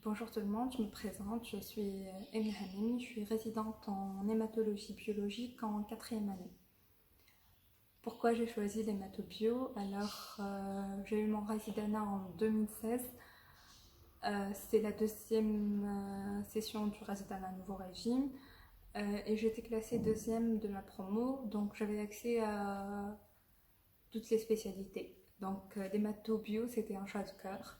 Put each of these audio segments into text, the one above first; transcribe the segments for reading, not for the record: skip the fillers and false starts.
Bonjour tout le monde, je me présente, je suis Emile Hamimi, je suis résidente en hématologie biologique en quatrième année. Pourquoi j'ai choisi l'hématobio? J'ai eu mon résidana en 2016, c'est la deuxième session du résidana nouveau régime et j'étais classée deuxième de ma promo, donc j'avais accès à toutes les spécialités. Donc l'hématobio c'était un choix de cœur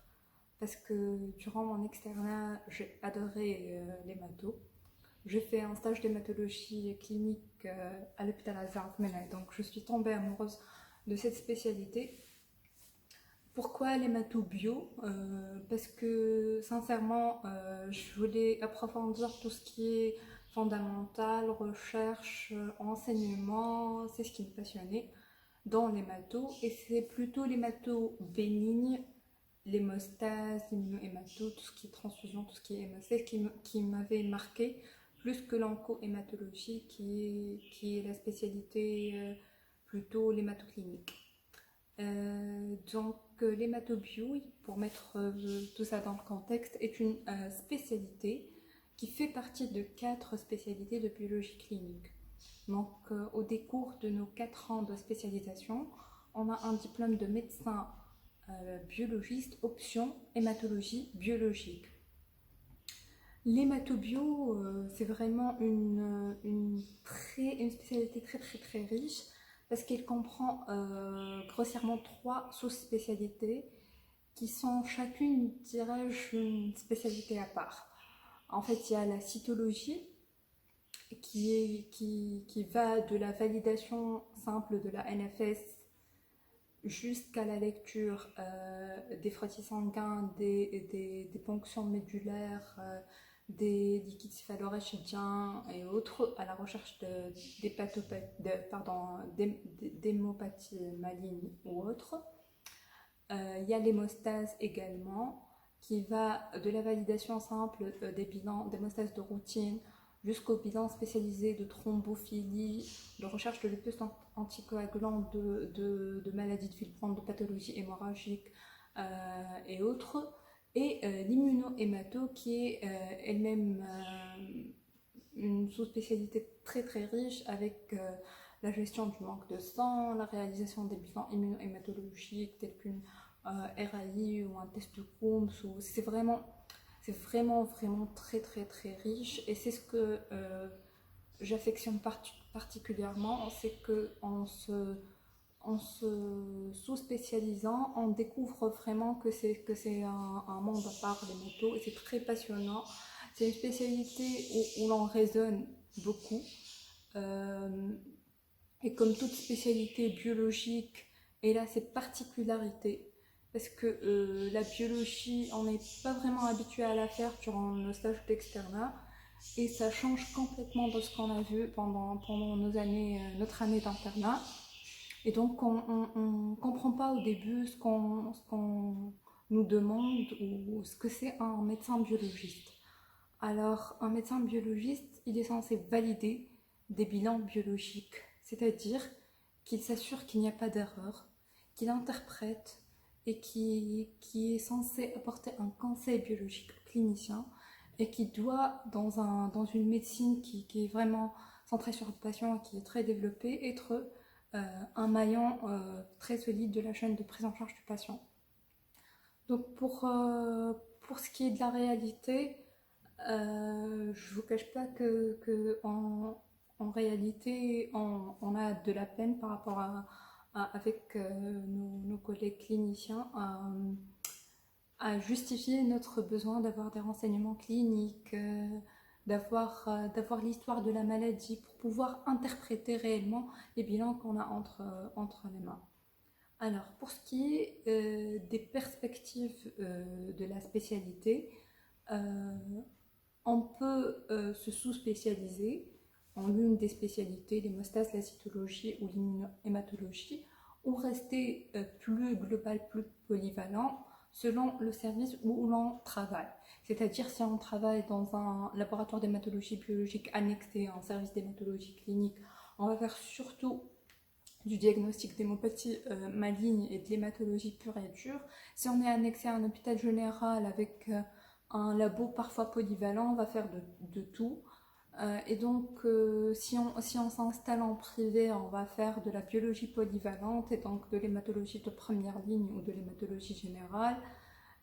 parce que durant mon externat, j'ai adoré l'hémato. J'ai fait un stage d'hématologie clinique à l'hôpital Azar Menai, donc je suis tombée amoureuse de cette spécialité. Pourquoi l'hématobio? Parce que sincèrement, je voulais approfondir tout ce qui est fondamental, recherche, enseignement, c'est ce qui me passionnait dans l'hémato. Et c'est plutôt l'hémato bénigne, l'hémostase, l'immunohémato, tout ce qui est transfusion, tout ce qui est hémostase qui m'avait marqué, plus que l'onco-hématologie qui est la spécialité plutôt l'hématoclinique. L'hématobio, pour mettre tout ça dans le contexte, est une spécialité qui fait partie de 4 spécialités de biologie clinique. Donc, au décours de nos 4 ans de spécialisation, on a un diplôme de médecin biologiste, option hématologie biologique. L'hématobio, c'est vraiment une spécialité très riche parce qu'elle comprend grossièrement 3 sous-spécialités qui sont chacune, dirais-je, une spécialité à part. En fait, il y a la cytologie qui va de la validation simple de la NFS jusqu'à la lecture des frottis sanguins, des ponctions médulaires, des liquides céphalo-rachidiens et autres, à la recherche d'hémopathies malignes ou autres. Il y a l'hémostase également, qui va de la validation simple des bilans d'hémostase de routine jusqu'au bilan spécialisé de thrombophilie, de recherche de lupus anticoagulant, de maladies de Villeprande, de pathologies hémorragiques et autres. Et l'immunohémato qui est elle-même une sous-spécialité très riche avec la gestion du manque de sang, la réalisation des bilans immunohématologiques tels qu'une RAI ou un test de Coombs. C'est vraiment très riche et c'est ce que j'affectionne particulièrement, c'est que en se sous-spécialisant, on découvre vraiment que c'est un monde à part, les motos, et c'est très passionnant. C'est une spécialité où l'on raisonne beaucoup. Euh, et comme toute spécialité biologique, elle a ses particularités. Parce que la biologie, on n'est pas vraiment habitué à la faire durant nos stages d'externat. Et ça change complètement de ce qu'on a vu pendant notre année d'internat. Et donc, on ne comprend pas au début ce qu'on nous demande ou ce que c'est un médecin biologiste. Alors, un médecin biologiste, il est censé valider des bilans biologiques, c'est-à-dire qu'il s'assure qu'il n'y a pas d'erreur, qu'il interprète et qui est censé apporter un conseil biologique au clinicien et qui doit, dans une médecine qui est vraiment centrée sur le patient et qui est très développée, être un maillon très solide de la chaîne de prise en charge du patient. Donc pour ce qui est de la réalité, je ne vous cache pas en réalité, on a de la peine par rapport avec nos collègues cliniciens à justifier notre besoin d'avoir des renseignements cliniques, d'avoir l'histoire de la maladie pour pouvoir interpréter réellement les bilans qu'on a entre les mains. Alors, pour ce qui est des perspectives de la spécialité, on peut se sous-spécialiser en l'une des spécialités, l'hémostase, la cytologie ou l'immunohématologie, ou rester plus global, plus polyvalent selon le service où l'on travaille. C'est-à-dire si on travaille dans un laboratoire d'hématologie biologique annexé à un service d'hématologie clinique, on va faire surtout du diagnostic d'hémopathie maligne et de l'hématologie pure et dure. Si on est annexé à un hôpital général avec un labo parfois polyvalent va faire de tout. Et donc, si on s'installe en privé, on va faire de la biologie polyvalente et donc de l'hématologie de première ligne ou de l'hématologie générale.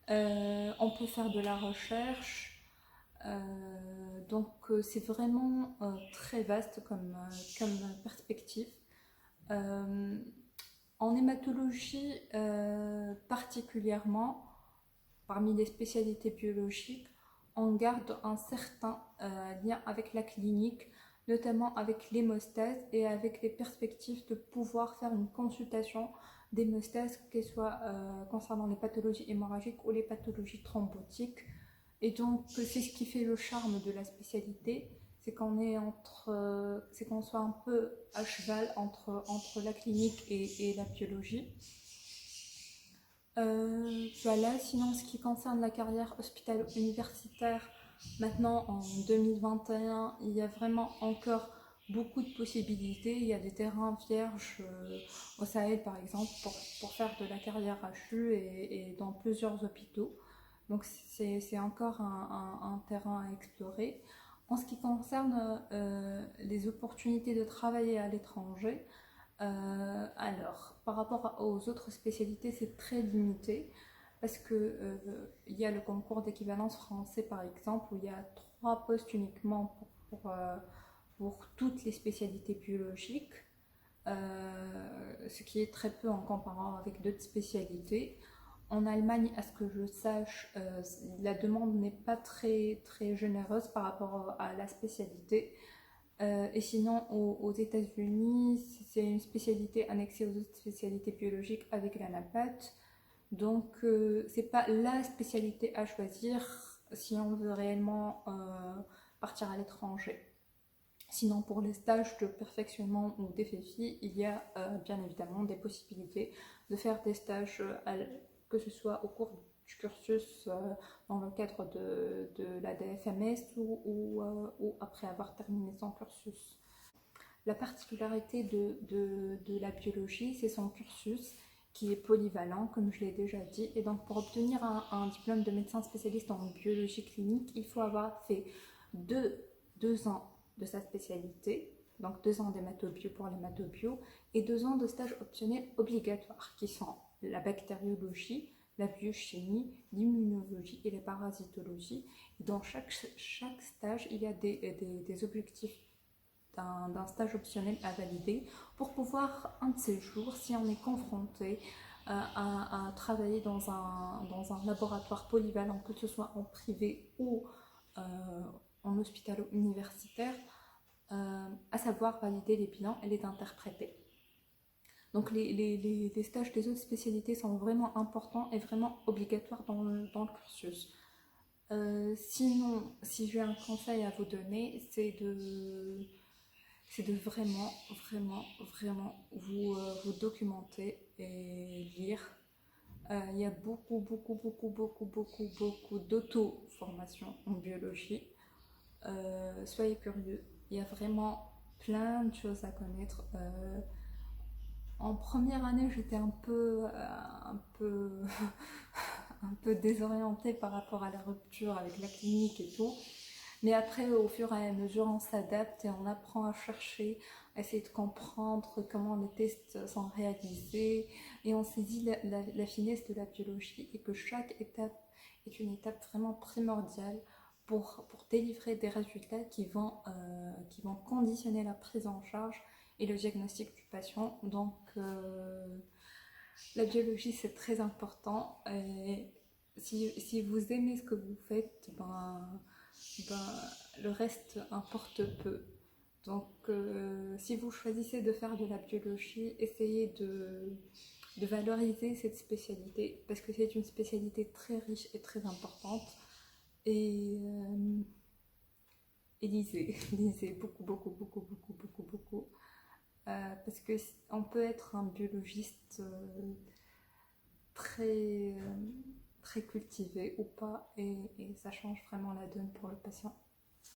On peut faire de la recherche. Donc, c'est vraiment très vaste comme perspective. En hématologie particulièrement, parmi les spécialités biologiques, on garde un certain lien avec la clinique, notamment avec l'hémostase et avec les perspectives de pouvoir faire une consultation d'hémostase, qu'elle soit concernant les pathologies hémorragiques ou les pathologies thrombotiques. Et donc, c'est ce qui fait le charme de la spécialité, c'est c'est qu'on soit un peu à cheval entre la clinique et la biologie. Voilà, sinon, ce qui concerne la carrière hospitalo-universitaire, maintenant en 2021, il y a vraiment encore beaucoup de possibilités. Il y a des terrains vierges au Sahel, par exemple, pour faire de la carrière HU et dans plusieurs hôpitaux. Donc, c'est encore un terrain à explorer. En ce qui concerne les opportunités de travailler à l'étranger, alors, par rapport aux autres spécialités, c'est très limité parce que il y a le concours d'équivalence français, par exemple, où il y a 3 postes uniquement pour toutes les spécialités biologiques, ce qui est très peu en comparant avec d'autres spécialités. En Allemagne, à ce que je sache, la demande n'est pas très généreuse par rapport à la spécialité. Et sinon, aux États-Unis, c'est une spécialité annexée aux autres spécialités biologiques avec la NAPAT. Donc, c'est pas la spécialité à choisir si on veut réellement partir à l'étranger. Sinon, pour les stages de perfectionnement ou d'FFI, il y a bien évidemment des possibilités de faire des stages, que ce soit au cours du cursus dans le cadre de la DFMS ou après avoir terminé son cursus. La particularité de la biologie, c'est son cursus qui est polyvalent, comme je l'ai déjà dit. Et donc, pour obtenir un diplôme de médecin spécialiste en biologie clinique, il faut avoir fait deux ans de sa spécialité, donc 2 ans d'hématobio pour l'hématobio, et 2 ans de stage optionnel obligatoire, qui sont la bactériologie, la biochimie, l'immunologie et la parasitologie. Et dans chaque stage, il y a des objectifs d'un stage optionnel à valider pour pouvoir, un de ces jours, si on est confronté à travailler dans un laboratoire polyvalent, que ce soit en privé ou en hospitalo-universitaire, à savoir valider les bilans et les interpréter. Donc les stages des autres spécialités sont vraiment importants et vraiment obligatoires dans le cursus. Sinon, si j'ai un conseil à vous donner, c'est de vraiment vous documenter et lire. Il y a beaucoup d'auto-formation en biologie. Soyez curieux, il y a vraiment plein de choses à connaître. En première année, j'étais un peu un peu désorientée par rapport à la rupture avec la clinique et tout. Mais après, au fur et à mesure, on s'adapte et on apprend à chercher, à essayer de comprendre comment les tests sont réalisés. Et on saisit la finesse de la biologie et que chaque étape est une étape vraiment primordiale pour délivrer des résultats qui vont conditionner la prise en charge et le diagnostic du patient. Donc, la biologie, c'est très important. Et si vous aimez ce que vous faites, le reste importe peu. Donc, si vous choisissez de faire de la biologie, essayez de valoriser cette spécialité parce que c'est une spécialité très riche et très importante. Et lisez beaucoup. Parce qu'on peut être un biologiste très cultivé ou pas, et ça change vraiment la donne pour le patient.